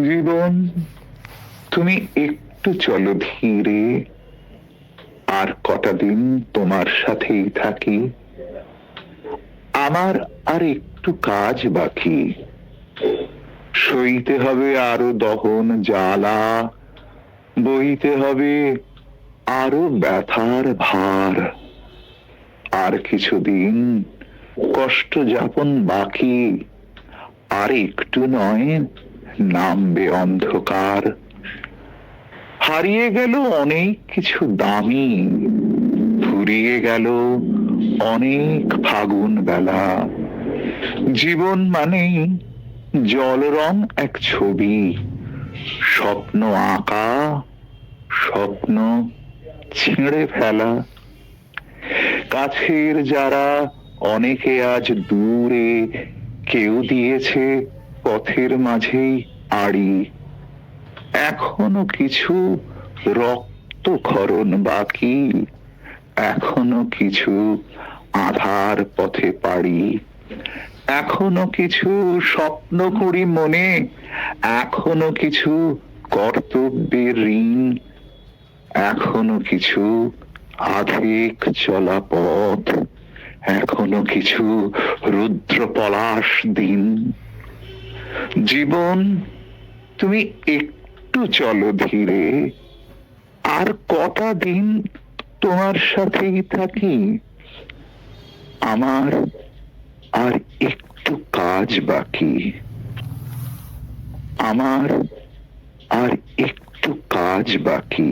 জীবন, তুমি একটু চলো ধীরে, আর কটা দিন তোমার সাথেই থাকি। আমার আর একটু কাজ বাকি, সইতে হবে আরো দহন জ্বালা, বইতে হবে আরো ব্যথার ভার। আর কিছুদিন কষ্ট যাপন বাকি, আর একটু নয় নামবে অন্ধকার। হারিয়ে গেল অনেক কিছু দামি, ফুরিয়ে গেল অনেক ফাগুন বেলা। জীবন মানেই জল রং এক ছবি, স্বপ্ন আঁকা, স্বপ্ন ছিঁড়ে ফেলা। কাছের যারা অনেকে আজ দূরে, কেউ দিয়েছে পথের মাঝেই আড়ি। এখনো কিছু রক্তক্ষরণ বাকি, এখনো কিছু আধার পথে পাড়ি। এখনো কিছু স্বপ্ন করি মনে, এখনো কিছু কর্তব্যের ঋণ, এখনো কিছু আধেক চলা পথ, এখনো কিছু রুদ্র পলাশ দিন। জীবন, তুমি একটু চলো ধীরে, আর কটা দিন তোমার সাথেই থাকি। আমার আর একটু কাজ বাকি, আমার আর একটু কাজ বাকি।